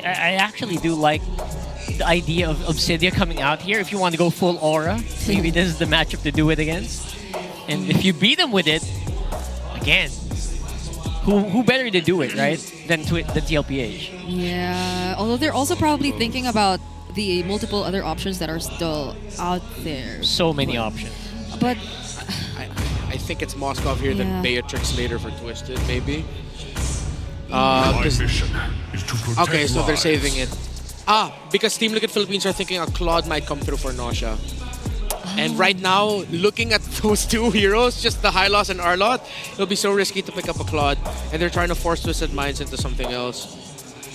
I actually do like the idea of Obsidia coming out here. If you want to go full aura, maybe this is the matchup to do it against. And if you beat them with it, again, who better to do it, right? Than TLPH. Yeah, although they're also probably thinking about the multiple other options that are still out there. So many options. But I think it's Moskov here, then Beatrix later for Twisted, maybe. My mission is to protect Okay, so they're lives. saving it. Because Team Liquid Philippines are thinking a Claude might come through for Nausea. And right now, looking at those two heroes, just the Hylos and Arlot, it'll be so risky to pick up a Claude. And they're trying to force Twisted Minds into something else.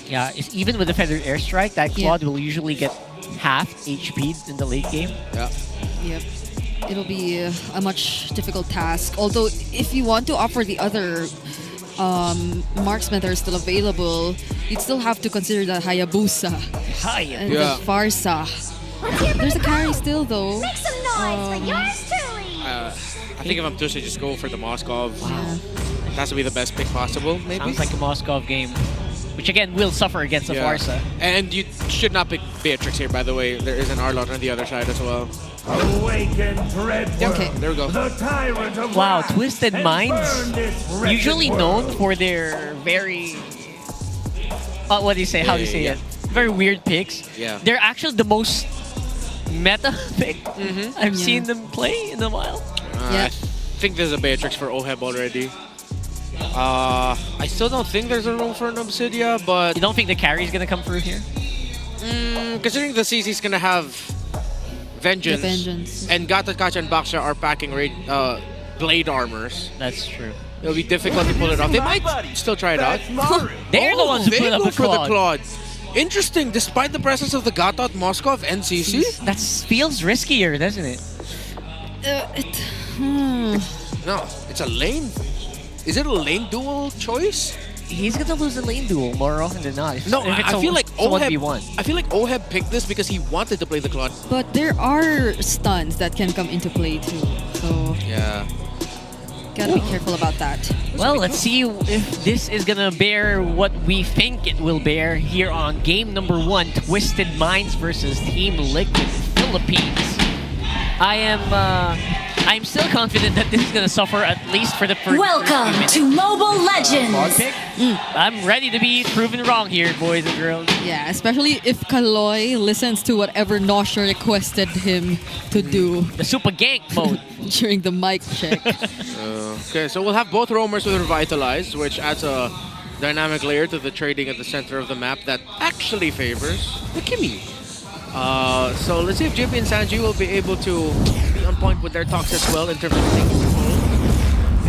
Yeah, even with the Feathered Airstrike, that Claude will usually get half HP in the late game. Yeah. yep, it'll be a much difficult task. Although, if you want to offer the other marksmen that are still available, you'd still have to consider the Hayabusa and the Farsa. There's a carry still, though. Make some noise for yours truly. I think if I'm Twisted, just go for the Moskov. Yeah. It has to be the best pick possible, maybe. Sounds like a Moskov game, which again will suffer against the Farsa. And you should not pick Beatrix here, by the way. There is an Arlot on the other side as well. Awaken, dreadful. Okay. There we go. The tyrant of Wow, wrath, Twisted and Minds, burn this wretched usually world. known for their very... what do you say? How do you say it? Very weird picks. Yeah. They're actually the most meta pick I've seen them play in a while. I think there's a Beatrix for Oheb already. I still don't think there's a role for an Obsidia, but You don't think the carry is gonna come through here? considering the CC's gonna have Vengeance, The Vengeance. and Gatakacha and Baksha are packing blade armors, That's true. it'll be difficult to pull it off. They might still try it out. They're the ones who they put up go a for the Claude. Claude. Interesting, despite the presence of the Gatot, Moskov, and CC. That feels riskier, doesn't it? No, it's a lane. Is it a lane duel choice? He's gonna lose the lane duel more often than not. No, If it's I feel like a Oheb. 1v1. I feel like Oheb picked this because he wanted to play the Claude. But there are stuns that can come into play too, so Yeah. gotta be careful about that. Well, let's see if this is gonna bear what we think it will bear here on game number 1, Twisted Minds versus Team Liquid Philippines. I'm still confident that this is gonna suffer at least for the first Welcome to Mobile Legends. pick. I'm ready to be proven wrong here, boys and girls. Yeah, especially if Kaloy listens to whatever Nausea requested him to do The super gank mode. during the mic check. Okay, so we'll have both roamers with Revitalize, which adds a dynamic layer to the trading at the center of the map that actually favors the Kimi. So let's see if JP and Sanji will be able to be on point with their talks as well in terms of taking control.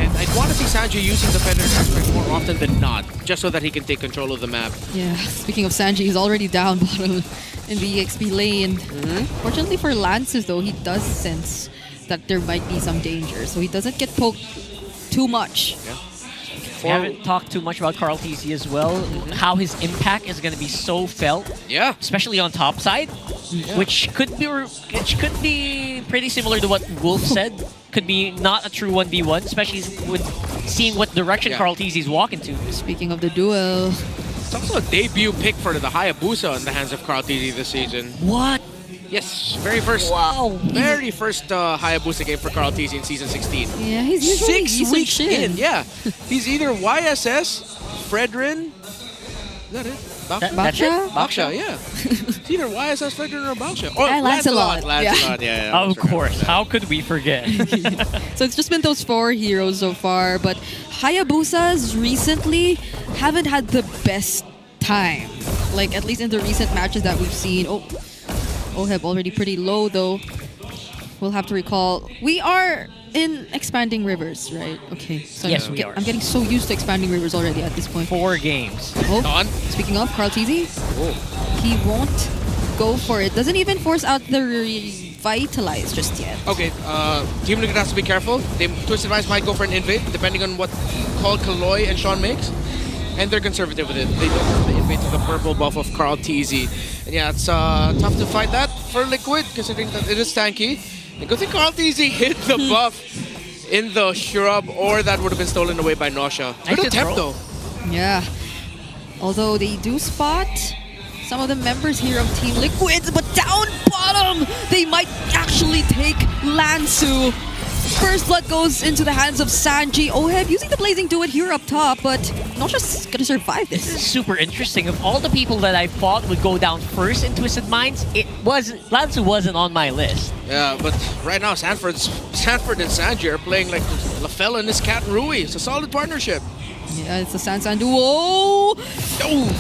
And I'd want to see Sanji using the Feather aspect more often than not, just so that he can take control of the map. Yeah, speaking of Sanji, he's already down bottom in the EXP lane. Fortunately for Lances though, he does sense that there might be some danger, so he doesn't get poked too much. We haven't talked too much about Carl TC as well. How his impact is going to be so felt, Yeah. especially on top side, which could be pretty similar to what Wolf said. Could be not a true 1v1, especially with seeing what direction Carl TC is walking to. Speaking of the duel, It's also a debut pick for the Hayabusa in the hands of Carl TZ this season. What? Yes, very first Hayabusa game for Carl TZ in Season 16. yeah, he's usually 6 decent weeks shit. in, yeah. He's either YSS, Fredrin, is that it? That's it? Baksha, yeah. It's either YSS, Fredrin, or Baksha. Or And Lancelot. Lancelot, yeah. Of course. How could we forget? So it's just been those 4 heroes so far, but Hayabusas recently haven't had the best time. Like, at least in the recent matches that we've seen. Oh, Oheb already pretty low though. We'll have to recall. We are in Expanding Rivers, right? Okay. So Yes, we are. I'm getting so used to Expanding Rivers already at this point. 4 games. Oh, On. speaking of, Carl TZ, Oh. he won't go for it. Doesn't even force out the Revitalize just yet. Okay, Team Liquid has to be careful. Twisted Minds might go for an invade, depending on what call Kaloy and Sean makes. And they're conservative with it. They don't have the invade to the purple buff of Carl TZ. And yeah, it's tough to fight that for Liquid, considering that it is tanky. And good thing Carl TZ hit the buff in the shrub, or that would have been stolen away by Nausea. Good Nice attempt throw. though. Yeah. Although they do spot some of the members here of Team Liquid, but down bottom, they might actually take Lansu. First blood goes into the hands of Sanji. Oheb using the Blazing Duet here up top, but not just gonna survive This is this. super interesting. Of all the people that I thought would go down first in Twisted Minds, Lansu wasn't on my list. Yeah, but right now Sanford and Sanji are playing like LaFell and his cat Rui. It's a solid partnership. Yeah, it's a Sansan duo. Oh,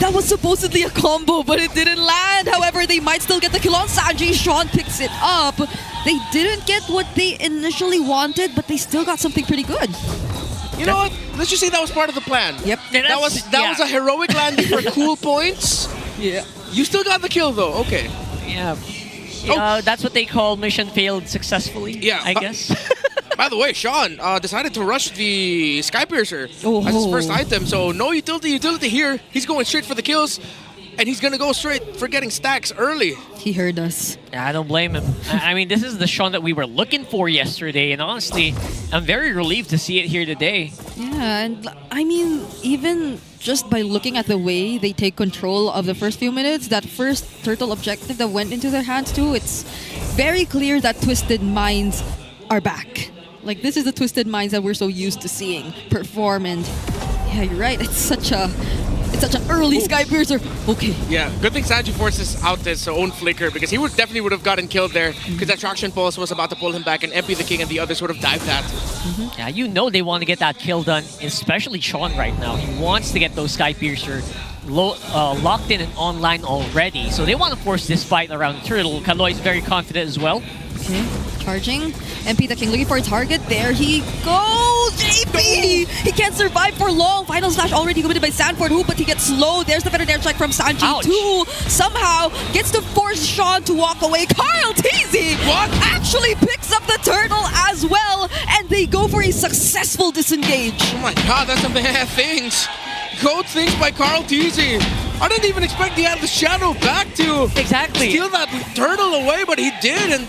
that was supposedly a combo, but it didn't land. However, they might still get the kill on Sanji. Sean picks it up. They didn't get what they initially wanted, but they still got something pretty good. You know what? Let's just say that was part of the plan. Yep. Yeah, That was a heroic landing for cool points. Yeah. You still got the kill though. Okay. Yeah. Oh. That's what they call mission failed successfully, Yeah, I but- guess. By the way, Sean decided to rush the Skypiercer as his first item, so no utility here. He's going straight for the kills, and he's gonna go straight for getting stacks early. He heard us. Yeah, I don't blame him. I mean, this is the Sean that we were looking for yesterday, and honestly, I'm very relieved to see it here today. Yeah, and I mean, even just by looking at the way they take control of the first few minutes, that first turtle objective that went into their hands too, it's very clear that Twisted Minds are back. Like, this is the Twisted Minds that we're so used to seeing perform, and yeah, you're right. It's such an early Skypiercer. Okay. Yeah, good thing Sanji forces out his own flicker because he definitely would have gotten killed there because that traction pulse was about to pull him back and MP the King and the others would have dived that. Yeah, you know they want to get that kill done, especially Sean right now. He wants to get those Skypiercer locked in and online already. So they want to force this fight around the turtle. Kaloy is very confident as well. Okay. Charging. MP the King looking for a target. There he goes! JP! He can't survive for long. Final slash already committed by Sanford Hoop, but he gets slow. There's the Federal strike from Sanji Ouch. too. Somehow gets to force Sean to walk away. Carl Teasy What? actually picks up the turtle as well, and they go for a successful disengage. Oh my god, that's some bad things. Code things by Carl Teasy. I didn't even expect he had the shadow back to Exactly. steal that turtle away, but he did, and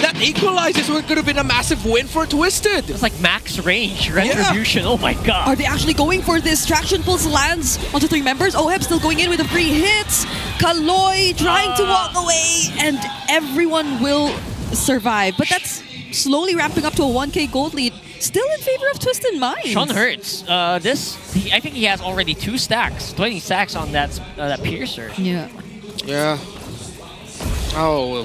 that equalizes what could have been a massive win for Twisted. It's like max range, retribution. Oh my god. Are they actually going for this? Traction pulse lands onto three members. Oheb still going in with the free hits. Kaloy trying to walk away, and everyone will survive. But that's slowly ramping up to a 1k gold lead. Still in favor of Twisted Minds. Sean hurts. I think he has already 2 stacks, 20 stacks on that piercer. Yeah. Yeah. Oh,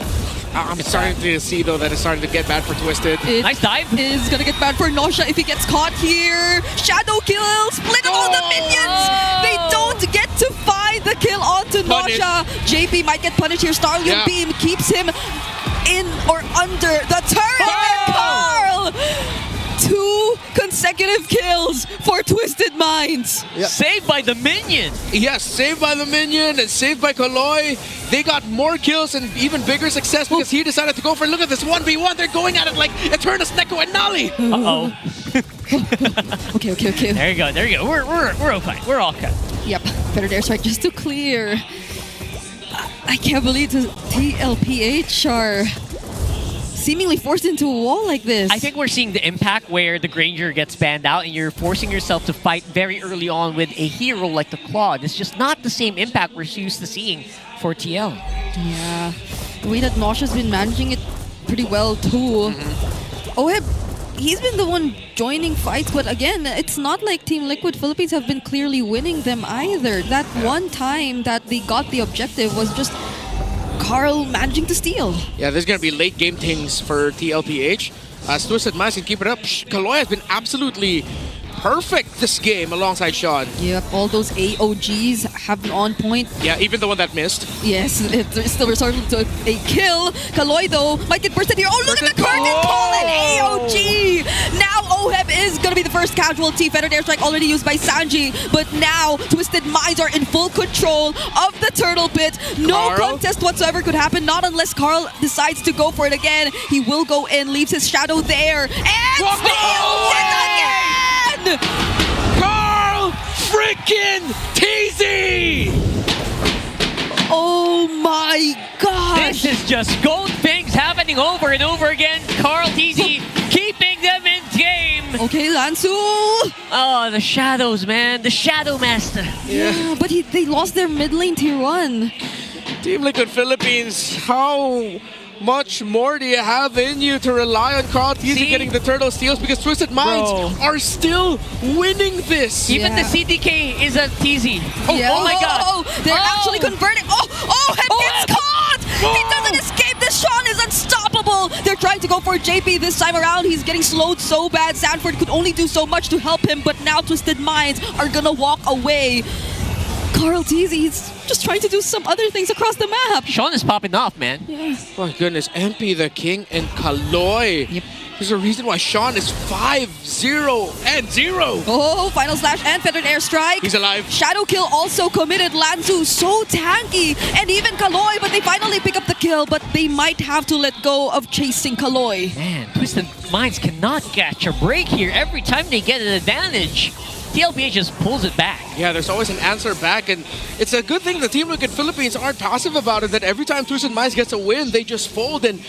I'm starting to see though that it's starting to get bad for Twisted. It Nice dive. is gonna get bad for Nosha if he gets caught here. Shadow kill, split all the minions. They don't get to find the kill onto Punish. Nosha. JP might get punished here. Starlion Yeah. Beam keeps him in or under the turret. And Carl, 2 consecutive kills for Twisted Minds. Saved by the minion. Yes, saved by the minion and saved by Kaloy. They got more kills and even bigger success because he decided to go for, look at this 1v1. They're going at it like Eternus, Neko, and Nali. Uh-oh. Okay. There you go. There you go. We're okay. We're all cut. Yep, better dare strike just to clear. I can't believe the TLPH are seemingly forced into a wall like this. I think we're seeing the impact where the Granger gets banned out and you're forcing yourself to fight very early on with a hero like the Claude. It's just not the same impact we're used to seeing for TL. Yeah, the way that Nosha's been managing it pretty well too. Oheb, he's been the one joining fights, but again, it's not like Team Liquid Philippines have been clearly winning them either. That one time that they got the objective was just Carl managing to steal. Yeah, there's going to be late game things for TLPH. As Twisted Minds can keep it up. Kaloy has been absolutely perfect this game alongside Sean. Yep, all those AOGs have been on point. Yeah, even the one that missed. Yes, it's still resorted to a kill. Kaloy, though, might get bursted here. Oh, look at the curtain call and AOG! Now Oheb is going to be the first casualty. Feathered airstrike already used by Sanji, but now Twisted Minds are in full control of the turtle pit. No Carl? contest whatsoever could happen, not unless Carl decides to go for it again. He will go in, leaves his shadow there, and steals it again! Carl freaking Teasy! Oh my gosh! This is just gold things happening over and over again. Carl Teasy keeping them in game. Okay, Lansu! Oh, the shadows, man. The Shadow Master. Yeah, but they lost their mid lane tier 1. Team Liquid Philippines, how much more do you have in you to rely on Carl Teasy getting the turtle steals? Because Twisted Minds are still winning this. Even the CDK is a TZ. Oh my god. They're actually converting. Oheb gets caught! He doesn't escape. This Sean is unstoppable. They're trying to go for JP this time around. He's getting slowed so bad. Sanford could only do so much to help him, but now Twisted Minds are gonna walk away. Carl Teasy is just trying to do some other things across the map. Sean is popping off, man. Yeah. My goodness, MP the King and Kaloy. Yep. There's a reason why Sean is 5-0-0. Oh, final slash and feathered airstrike. He's alive. Shadow kill also committed. Lanzu so tanky, and even Kaloy, but they finally pick up the kill, but they might have to let go of chasing Kaloy. Man, Twisted Minds cannot catch a break here. Every time they get an advantage, TLPH just pulls it back. Yeah, there's always an answer back, and it's a good thing the Team Liquid Philippines aren't passive about it, that every time Twisted Minds gets a win, they just fold and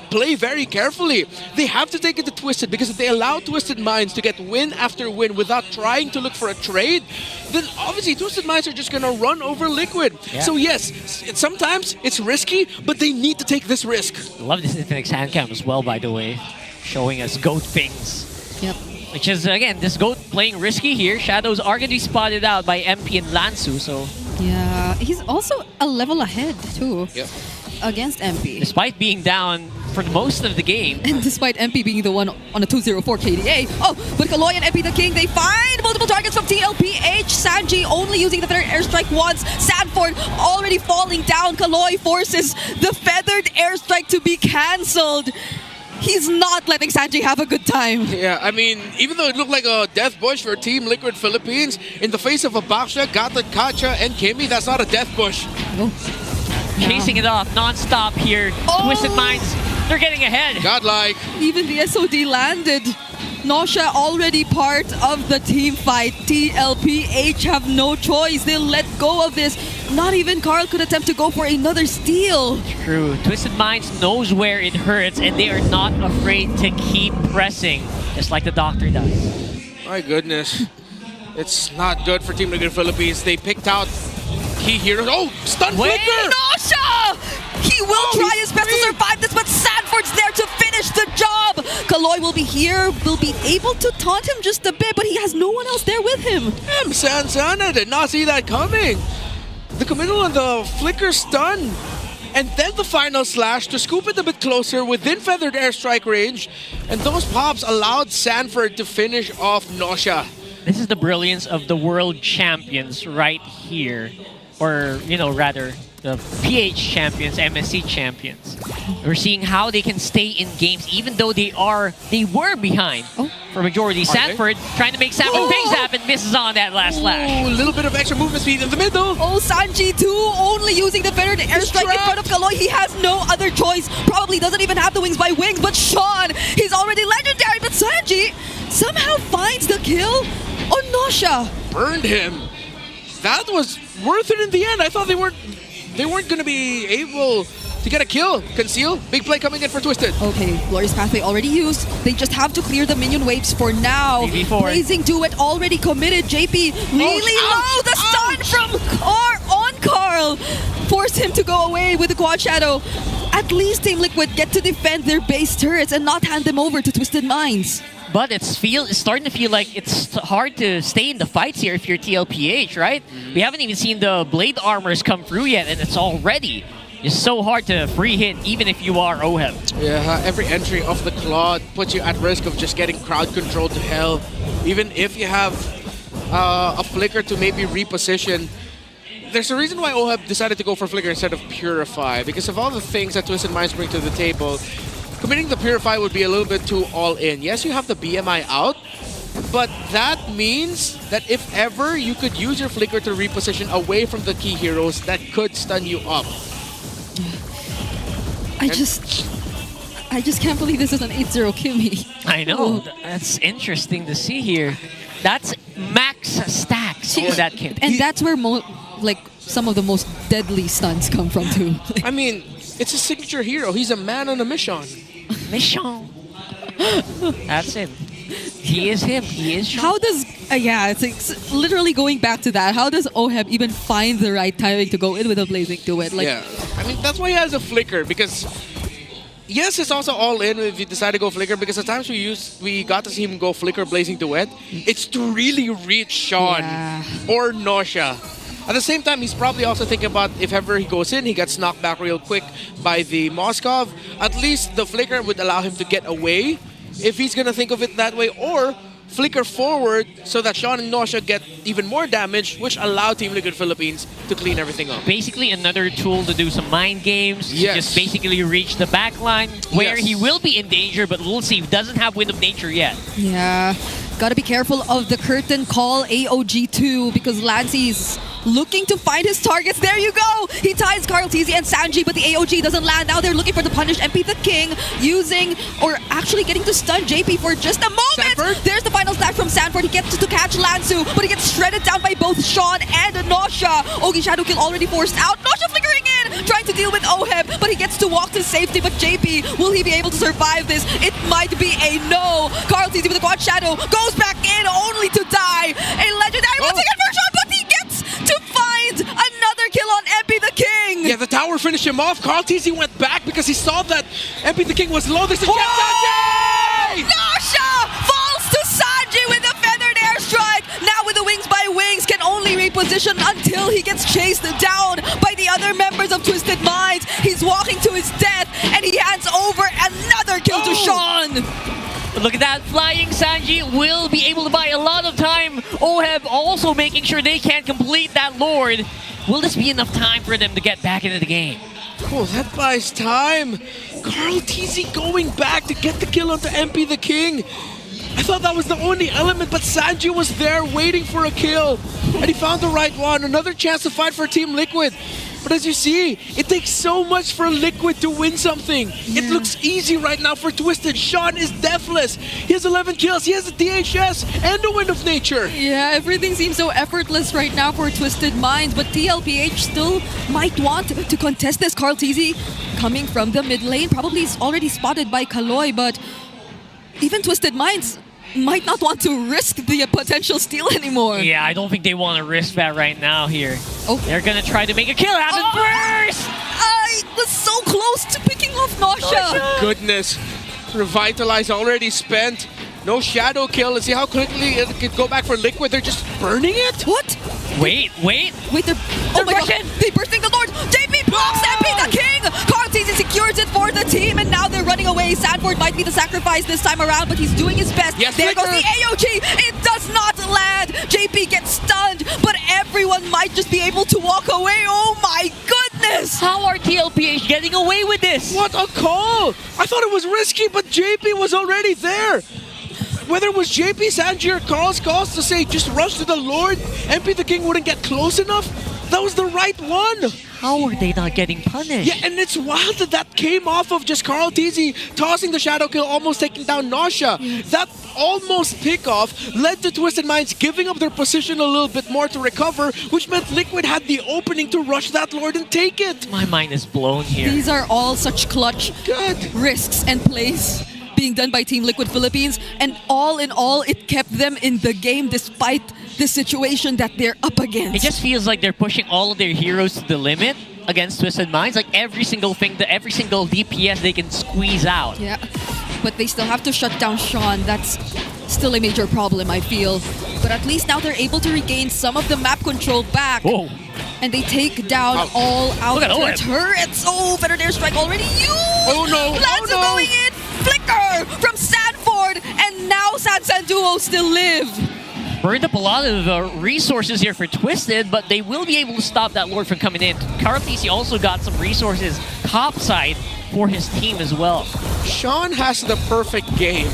play very carefully. They have to take it to Twisted, because if they allow Twisted Minds to get win after win without trying to look for a trade, then obviously Twisted Minds are just going to run over Liquid. Yeah. So yes, sometimes it's risky, but they need to take this risk. Love this Infinix hand cam as well, by the way. Showing us goat things. Yep. Which is, again, this goat playing risky here. Shadows are going to be spotted out by MP and Lanzu, so Yeah, he's also a level ahead too Yep. against MP. despite being down for most of the game, And despite MP being the one on a 204 KDA. Oh, but Kaloy and MP the King, they find multiple targets from TLPH. Sanji only using the feathered airstrike once. Sanford already falling down. Kaloy forces the feathered airstrike to be cancelled. He's not letting Sanji have a good time. Yeah, I mean, even though it looked like a death bush for Team Liquid Philippines, in the face of a Baksha, Gata, Kacha, and Kimmy, that's not a death bush. Oh. chasing it off non-stop here. Twisted Minds, they're getting ahead. Godlike. Even the SOD landed. Nausea already part of the team fight. TLPH have no choice. They'll let go of this. Not even Carl could attempt to go for another steal. True. Twisted Minds knows where it hurts, and they are not afraid to keep pressing, just like the doctor does. My goodness. It's not good for Team Liquid Philippines. They picked out key heroes. Oh, stun flicker! Nausea! He will try his best to survive this, but Sanford's there to finish the job. Kaloy will be here, will be able to taunt him just a bit, but he has no one else there with him. Sansana did not see that coming. The committal on the flicker stun. And then the final slash to scoop it a bit closer within feathered airstrike range. And those pops allowed Sanford to finish off Nausea. This is the brilliance of the world champions right here. Or, you know, rather, the PH champions, MSC champions. We're seeing how they can stay in games even though they were behind for majority. Sanford trying to make Sanford things happen, misses on that last slash. A little bit of extra movement speed in the middle. Oh, Sanji too, only using the feathered airstrike in front of Kaloy. He has no other choice. Probably doesn't even have the wings by wings, but Sean, he's already legendary. But Sanji somehow finds the kill on Nausea. Burned him. That was worth it in the end. I thought they weren't going to be able to get a kill. Conceal, big play coming in for Twisted. Okay, Glorious Pathway already used. They just have to clear the minion waves for now. BB4. Blazing Duet already committed. JP really low. The stun from Carl forced him to go away with the Quad Shadow. At least Team Liquid get to defend their base turrets and not hand them over to Twisted Minds. But it's starting to feel like it's hard to stay in the fights here if you're TLPH, right? We haven't even seen the blade armors come through yet, and it's already just so hard to free hit, even if you are OHEB. Yeah, every entry of the Claw puts you at risk of just getting crowd control to hell. Even if you have a flicker to maybe reposition. There's a reason why OHEB decided to go for flicker instead of Purify, because of all the things that Twisted Minds bring to the table. Committing the Purify would be a little bit too all-in. Yes, you have the BMI out, but that means that if ever you could use your Flicker to reposition away from the key heroes, that could stun you up. I just can't believe this is an 8-0 Kimmy. I know. That's interesting to see here. That's max stacks for that kid. And that's where some of the most deadly stuns come from too. I mean, it's a signature hero. He's a man on a mission. Mission. That's him. He is him. He is Sean. How does it's literally going back to that. How does OHEB even find the right timing to go in with a Blazing Duet? Yeah. I mean, that's why he has a flicker, because yes, it's also all in if you decide to go flicker, because the times we got to see him go flicker blazing duet, it's to really reach Sean or Nausea. At the same time, he's probably also thinking about if ever he goes in, he gets knocked back real quick by the Moskov. At least the flicker would allow him to get away if he's gonna think of it that way, or flicker forward so that Sean and Nausea get even more damage, which allow Team Liquid Philippines to clean everything up. Basically another tool to do some mind games, to just basically reach the back line where he will be in danger, but we'll see. He doesn't have Wind of Nature yet. Yeah. Gotta be careful of the curtain call AOG2 because Lancey's looking to find his targets. There you go! He ties Carl TZ and Sanji, but the AOG doesn't land. Now they're looking for the punish MP the King, using or actually getting to stun JP for just a moment. Sanford? There's the final slash from Sanford. He gets to catch Lansu, but he gets shredded down by both Sean and Nausea. Ogi Shadow Kill already forced out. Nausea flickering in, trying to deal with Oheb, but he gets to walk to safety. But JP, will he be able to survive this? It might be a no. Carl TZ with the quad shadow goes back in only to die. A legendary once again for Sean, but he gets to find another kill on MP the King. Yeah, the tower finished him off. Carl TZ went back because he saw that MP the King was low. There's a chance. Sanji! Nausea falls to Sanji with a feathered airstrike. Now with the wings by wings, can only reposition until he gets chased down by the other members of Twisted Minds. He's walking to his death, and he hands over another kill to Sean. Look at that, flying Sanji will be able to buy a lot of time. Oheb also making sure they can't complete that Lord. Will this be enough time for them to get back into the game? Oh, that buys time. Carl TZ going back to get the kill onto MP the King. I thought that was the only element, but Sanji was there waiting for a kill. And he found the right one. Another chance to fight for Team Liquid. But as you see, it takes so much for Liquid to win something. It looks easy right now for Twisted. Sean is deathless. He has 11 kills. He has a DHS and a Wind of Nature. Yeah, everything seems so effortless right now for Twisted Minds, but TLPH still might want to contest this. Carl TZ coming from the mid lane, probably is already spotted by Kaloy, but even Twisted Minds might not want to risk the potential steal anymore. Yeah, I don't think they want to risk that right now here. Oh. They're gonna try to make a kill happen first! I was so close to picking off Nausea. Goodness. Revitalize already spent. No shadow kill. Let's see how quickly it could go back for Liquid. They're just burning it? What? Wait. Wait, they're oh my god, they're bursting the Lord. JP blocks MP the King. Carl TZ secures it for the team, and now they're running away. Sanford might be the sacrifice this time around, but he's doing his best. Yes, there goes Flicker. the AOG. It does not land. JP gets stunned, but everyone might just be able to walk away. Oh my goodness. How are TLPH getting away with this? What a call! I thought it was risky, but JP was already there. Whether it was JP, Sanji, or Carl's calls to say just rush to the Lord, MP the King wouldn't get close enough, that was the right one. How are they not getting punished? Yeah, and it's wild that that came off of just Carl TZ tossing the shadow kill, almost taking down Nausea. That almost pick-off led to Twisted Minds giving up their position a little bit more to recover, which meant Liquid had the opening to rush that Lord and take it. My mind is blown here. These are all such clutch Good. risks and plays being done by Team Liquid Philippines, and all in all, it kept them in the game despite the situation that they're up against. It just feels like they're pushing all of their heroes to the limit against Twisted Minds. Like every single thing, every single DPS they can squeeze out. Yeah, but they still have to shut down Sean. That's still a major problem, I feel. But at least now they're able to regain some of the map control back. Whoa. And they take down all out Look at their Oheb. turrets. Oh, Feathered Airstrike already used! Oh no, Lanza oh no. going in! Flicker from Sanford! And now Sansan Duo still live! Burned up a lot of resources here for Twisted, but they will be able to stop that Lord from coming in. Carl TZ also got some resources topside for his team as well. Sean has the perfect game,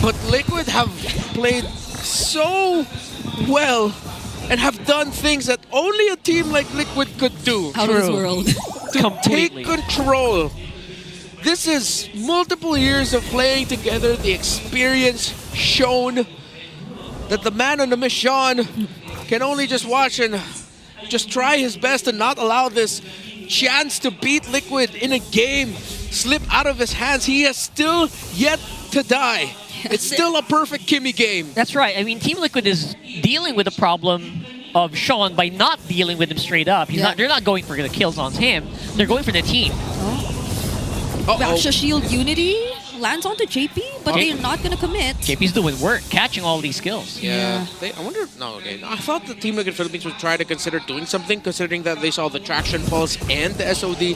but Liquid have played so well and have done things that only a team like Liquid could do. Out of this True. world. To Completely. take control. This is multiple years of playing together, the experience shown that the man on the mission can only just watch and just try his best to not allow this chance to beat Liquid in a game slip out of his hands. He has still yet to die. It's still a perfect Kimmy game. That's right. I mean, Team Liquid is dealing with a problem of Sean by not dealing with him straight up. They're not going for the kills on him. They're going for the team. Raksha Shield Unity lands onto JP, but they're not gonna commit. JP's doing work, catching all these kills. Yeah. I wonder. No, okay. I thought the Team Liquid Philippines would try to consider doing something, considering that they saw the Traction Pulse and the SOD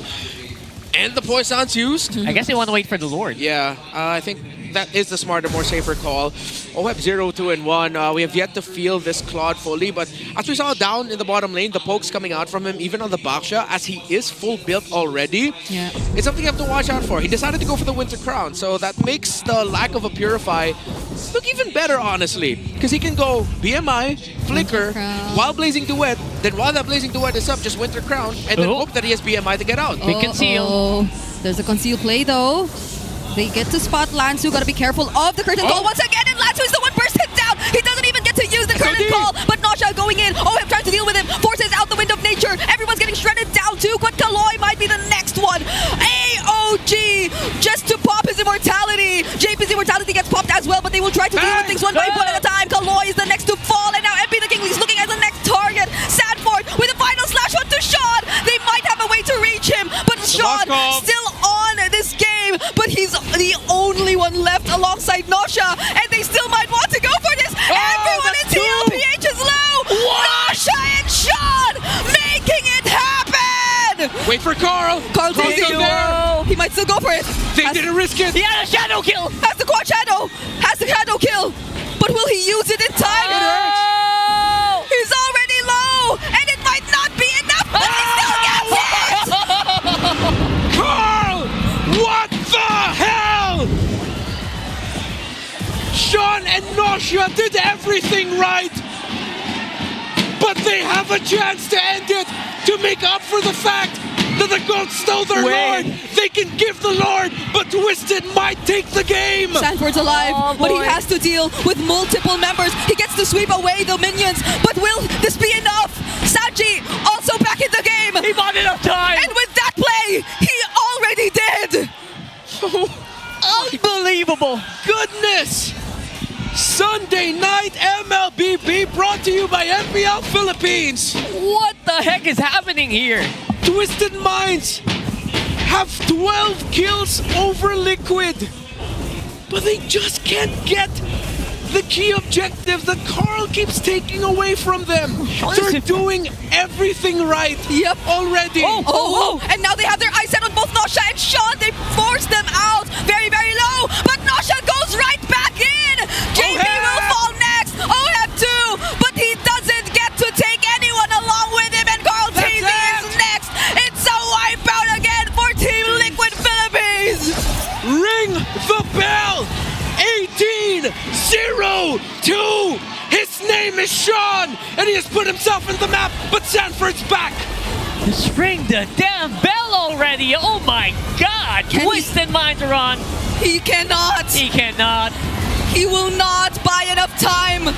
and the Poisons used. I guess they want to wait for the Lord. Yeah, I think that is the smarter, more safer call. OHEP 0, 2, and 1. We have yet to feel this Claude fully, but as we saw down in the bottom lane, the pokes coming out from him, even on the Baksha, as he is full built already. Yeah. It's something you have to watch out for. He decided to go for the Winter Crown, so that makes the lack of a Purify look even better, honestly. Because he can go BMI, Flicker, while Blazing Duet, then while that Blazing Duet is up, just Winter Crown, and then hope that he has BMI to get out. Big conceal. There's a conceal play though. They get to spot Lansu. Gotta be careful of the curtain call once again, and Lansu is the one bursting down. He doesn't even get to use the curtain call, but Nosha going in. OHEP trying to deal with him. Forces out the wind of nature. Everyone's getting shredded down too, but Kaloy might be the next one. AOG just to pop his immortality. JP's immortality gets popped as well, but they will try to deal with things one by one at a time. Kaloy is the next to fall, and now MP the King is looking as the next target. Sanford with a final slash onto Sean. They might have a way to reach him, but Sean still on this game, but he's the only one left alongside Nosha, and they still might want to go for this. Everyone in TLPH is low. Nosha and Sean making it happen. Wait for Carl. Carl's still there. He might still go for it. They didn't risk it. He had a shadow kill. Has the quad shadow. Has the shadow kill. But will he use it in time? Oh! He's already low, and it might not be enough, but he still gets it. Carl! What the hell? Sean and Nosha did everything right, but they have a chance to end it, to make up for the fact that the goats stole their Lord. They can give the Lord, but Twisted might take the game. Sanford's alive, but he has to deal with multiple members. He gets to sweep away the minions, but will this be enough? Saji also back in the game. He bought enough time. And with that play, he already did. Unbelievable. Goodness! Sunday night MLBB brought to you by MPL Philippines. What the heck is happening here? Twisted Minds have 12 kills over Liquid, but they just can't get the key objective that Carl keeps taking away from them. They're doing everything right already. And now they have their eyes set on both Nosha and Sean. They force them out very, very low, but Nosha goes right back in. JP will fall next. OHEP too, but he doesn't get to take anyone along with him, and Carl Tavy is next. It's a wipeout again for Team Liquid Philippines. Ring the bell! 18-0-2! His name is Sean, and he has put himself in the map, but Sanford's back! Just ring the damn bell already! Oh my god! Twisted Minds are on! He cannot. He cannot! He will not buy enough time.